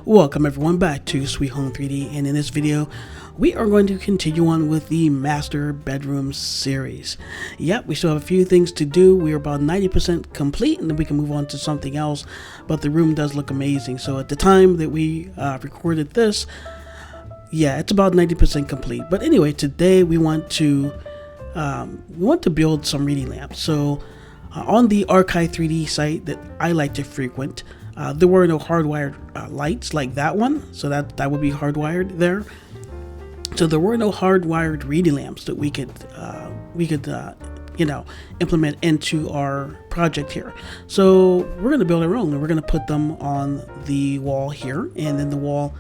Welcome everyone back to Sweet Home 3D, and in this video we are going to continue on with the Master Bedroom series. Yep, we still have a few things to do. We are about 90% complete and then we can move on to something else, but the room does look amazing. So at the time that we recorded this, yeah, it's about 90% complete. But anyway, today we want to build some reading lamps. So on the Archive 3D site that I like to frequent, there were no hardwired lights like that one, so that would be hardwired there. So there were no hardwired reading lamps that we could implement into our project here. So we're going to build our own, and we're going to put them on the wall here, and then the wall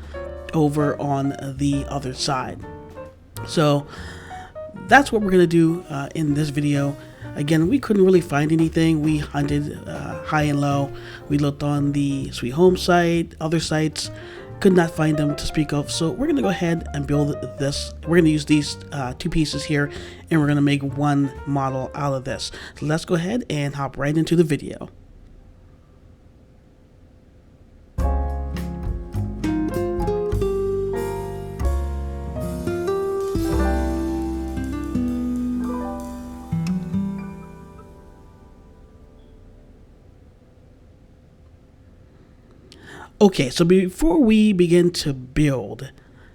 over on the other side. So that's what we're going to do in this video. Again, we couldn't really find anything. We hunted high and low. We looked on the Sweet Home site, other sites, could not find them to speak of. So we're going to go ahead and build this. We're going to use these two pieces here, and we're going to make one model out of this. So let's go ahead and hop right into the video. Okay, so before we begin to build,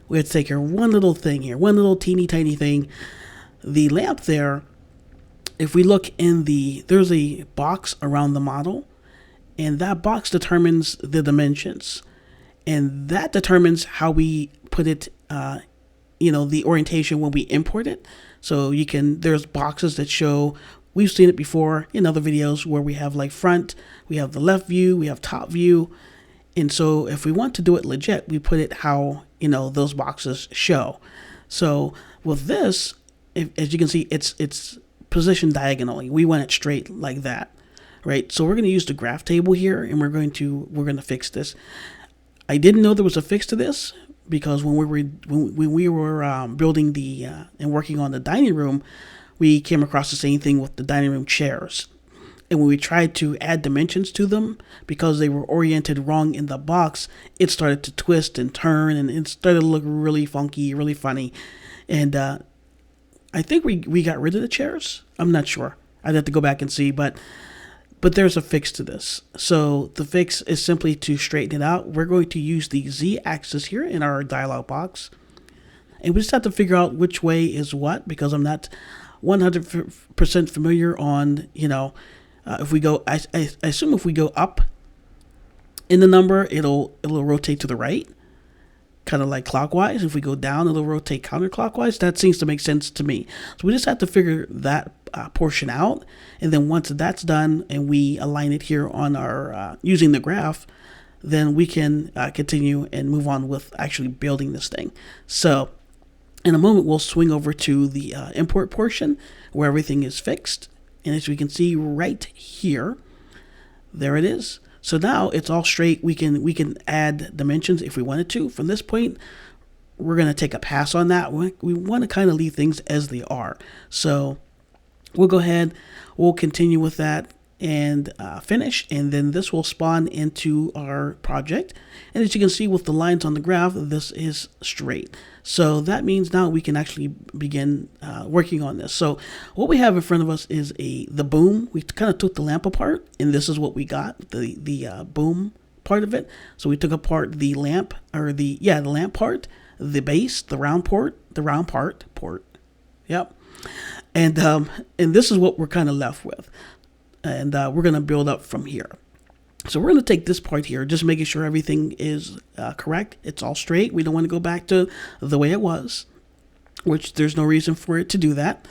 we have to take care of one little thing here, one little teeny tiny thing. The lamp there, if we look in there's a box around the model, and that box determines the dimensions, and that determines how we put it, the orientation when we import it. So there's boxes that show, we've seen it before in other videos where we have like front, we have the left view, we have top view. And so if we want to do it legit, we put it how, those boxes show. So with this, as you can see, it's positioned diagonally. We want it straight like that, right? So we're going to use the graph table here, and we're going to fix this. I didn't know there was a fix to this, because when we were building and working on the dining room, we came across the same thing with the dining room chairs. And when we tried to add dimensions to them, because they were oriented wrong in the box, it started to twist and turn, and it started to look really funky, really funny. And I think we got rid of the chairs. I'm not sure. I'd have to go back and see, but there's a fix to this. So the fix is simply to straighten it out. We're going to use the Z-axis here in our dialog box. And we just have to figure out which way is what, because I'm not 100% familiar on, if we go, I assume if we go up in the number, it'll rotate to the right, kind of like clockwise. If we go down, it'll rotate counterclockwise. That seems to make sense to me. So we just have to figure that portion out, and then once that's done and we align it here on our using the graph, then we can continue and move on with actually building this thing. So in a moment, we'll swing over to the import portion where everything is fixed. And as we can see right here, there it is. So now it's all straight. We can add dimensions if we wanted to. From this point, we're going to take a pass on that. We want to kind of leave things as they are. So we'll go ahead, we'll continue with that and finish. And then this will spawn into our project. And as you can see with the lines on the graph, this is straight. So that means now we can actually begin working on this. So what we have in front of us is the boom. We kind of took the lamp apart, and this is what we got, the boom part of it. So we took apart the lamp, or the lamp part, the base, the round part. Yep. And this is what we're kind of left with. And we're going to build up from here. So we're going to take this part here, just making sure everything is correct. It's all straight. We don't want to go back to the way it was, which there's no reason for it to do that.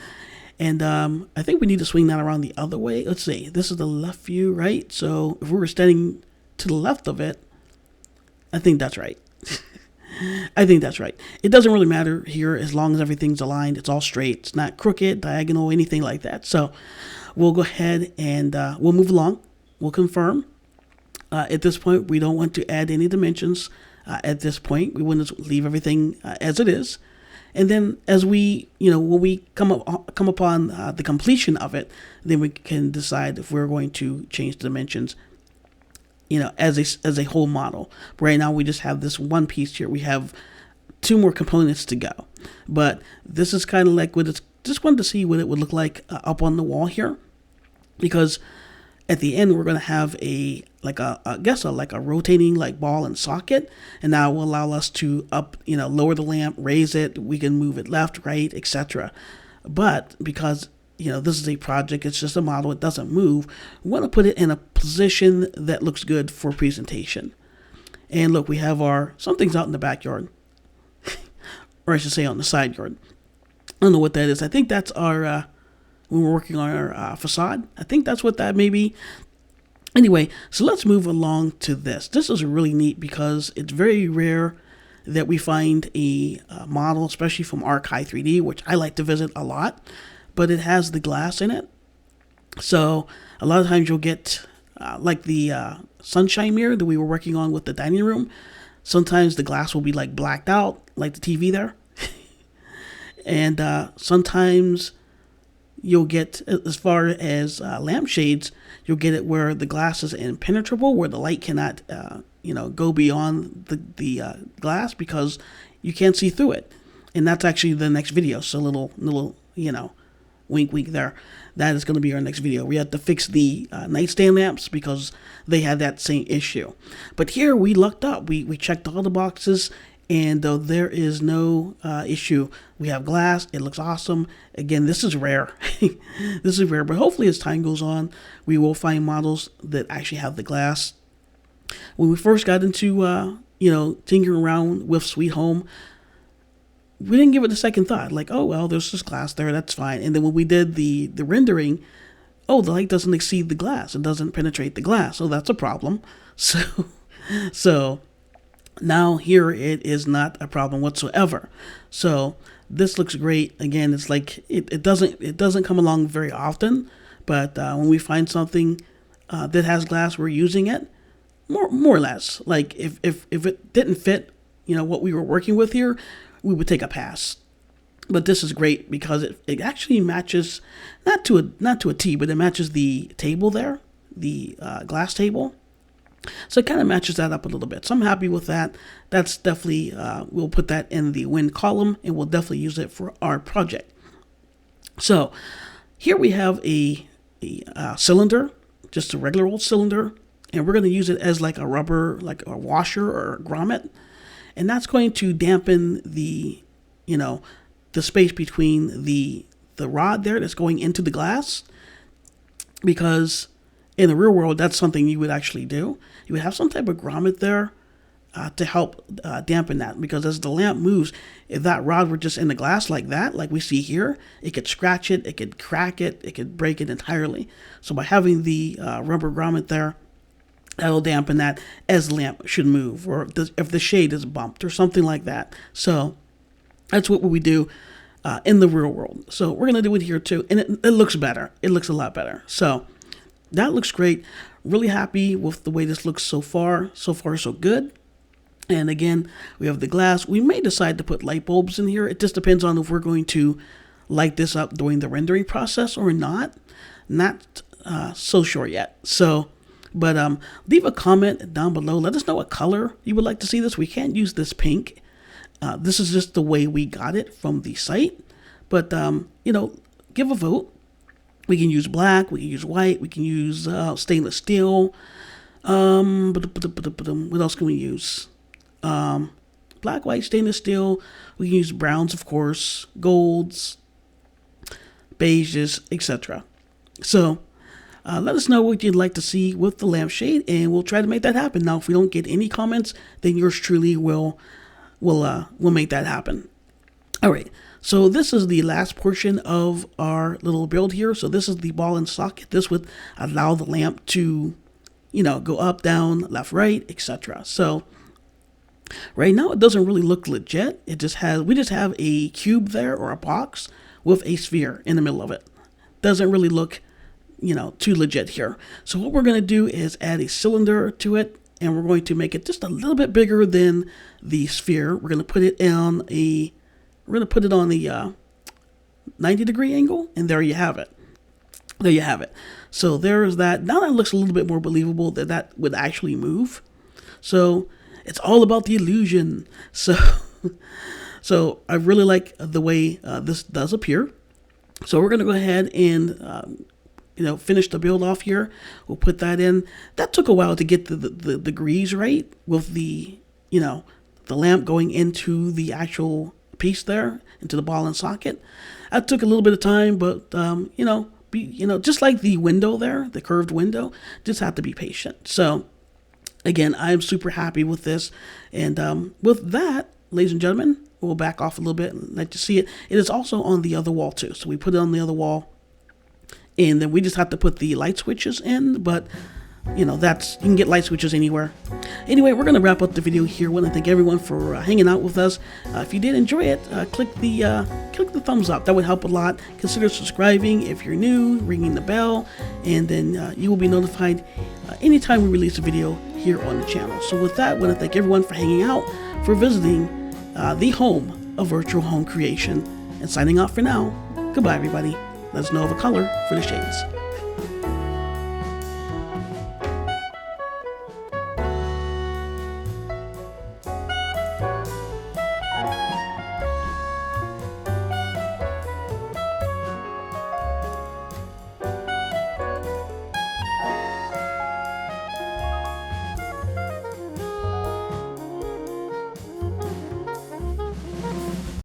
And I think we need to swing that around the other way. Let's see. This is the left view, right? So if we were standing to the left of it, I think that's right. I think that's right. It doesn't really matter here as long as everything's aligned. It's all straight. It's not crooked, diagonal, anything like that. So we'll go ahead and we'll move along. We'll confirm. At this point, we don't want to add any dimensions. At this point, we want to leave everything as it is. And then as when we come upon the completion of it, then we can decide if we're going to change the dimensions as a whole model. But right now we just have this one piece here. We have two more components to go. But this is kind of like what it's, just wanted to see what it would look like up on the wall here, because at the end we're going to have a rotating like ball and socket, and that will allow us to lower the lamp, raise it, we can move it left, right, etc. But because this is a project, it's just a model, it doesn't move, we want to put it in a position that looks good for presentation. And look, we have something's out in the backyard, or I should say on the side yard. I don't know what that is. I think that's when we're working on our facade. I think that's what that may be. Anyway, so let's move along to this. This is really neat because it's very rare that we find a model, especially from Archive 3D, which I like to visit a lot, but it has the glass in it. So a lot of times you'll get like the sunshine mirror that we were working on with the dining room. Sometimes the glass will be like blacked out, like the TV there. And sometimes you'll get, as far as lampshades, you'll get it where the glass is impenetrable, where the light cannot, go beyond the glass because you can't see through it. And that's actually the next video. So little, wink, wink there. That is going to be our next video. We have to fix the nightstand lamps because they had that same issue. But here we lucked up. We checked all the boxes, and there is no issue. We have glass. It looks awesome. Again, this is rare. This is rare, but hopefully as time goes on, we will find models that actually have the glass. When we first got into, tinkering around with Sweet Home, we didn't give it a second thought. Like, oh, well, there's this glass there. That's fine. And then when we did the rendering, oh, the light doesn't exceed the glass. It doesn't penetrate the glass. So that's a problem. So now here it is not a problem whatsoever. So this looks great. Again, it's like it doesn't come along very often, but when we find something that has glass, we're using it more or less. Like if it didn't fit, what we were working with here, we would take a pass. But this is great because it actually matches not to a T, but it matches the table there, the glass table. So it kind of matches that up a little bit. So I'm happy with that. That's definitely, we'll put that in the win column, and we'll definitely use it for our project. So here we have a cylinder, just a regular old cylinder, and we're going to use it as like a rubber, like a washer or a grommet. And that's going to dampen the space between the rod there that's going into the glass, because in the real world, that's something you would actually do. You would have some type of grommet there to help dampen that, because as the lamp moves, if that rod were just in the glass like that, like we see here, it could scratch it, it could crack it, it could break it entirely. So by having the rubber grommet there, that'll dampen that as the lamp should move, or if the shade is bumped or something like that. So that's what we do in the real world. So we're going to do it here too. And it looks better. It looks a lot better. So that looks great. Really happy with the way this looks so far. So far, so good. And again, we have the glass. We may decide to put light bulbs in here. It just depends on if we're going to light this up during the rendering process or not. Not so sure yet. So, but leave a comment down below. Let us know what color you would like to see this. We can't use this pink. This is just the way we got it from the site. But, give a vote. We can use black, we can use white, we can use stainless steel. What else can we use? Black, white, stainless steel. We can use browns, of course, golds, beiges, etc. So let us know what you'd like to see with the lampshade, and we'll try to make that happen. Now, if we don't get any comments, then yours truly will make that happen. All right. So this is the last portion of our little build here. So this is the ball and socket. This would allow the lamp to, go up, down, left, right, etc. So right now it doesn't really look legit. We just have a cube there, or a box with a sphere in the middle of it. Doesn't really look, too legit here. So what we're going to do is add a cylinder to it, and we're going to make it just a little bit bigger than the sphere. We're going to put it on the 90-degree angle, and there you have it. there you have it. So there's that. Now that looks a little bit more believable that that would actually move. So it's all about the illusion. So so I really like the way this does appear. So we're going to go ahead and finish the build off here. We'll put that in. That took a while to get the degrees right with the the lamp going into the actual piece there, into the ball and socket. That took a little bit of time, but just like the window there, the curved window, just have to be patient. So again, I'm super happy with this, and with that, ladies and gentlemen, we'll back off a little bit and let you see it. It is also on the other wall too, so we put it on the other wall, and then we just have to put the light switches in, but you can get light switches anywhere. Anyway, we're going to wrap up the video here. I want to thank everyone for hanging out with us. If you did enjoy it, click the thumbs up. That would help a lot. Consider subscribing if you're new, ringing the bell, and then you will be notified anytime we release a video here on the channel. So with that, I want to thank everyone for hanging out, for visiting the home of virtual home creation, and signing off for now. Goodbye, everybody. Let us know of a color for the shades.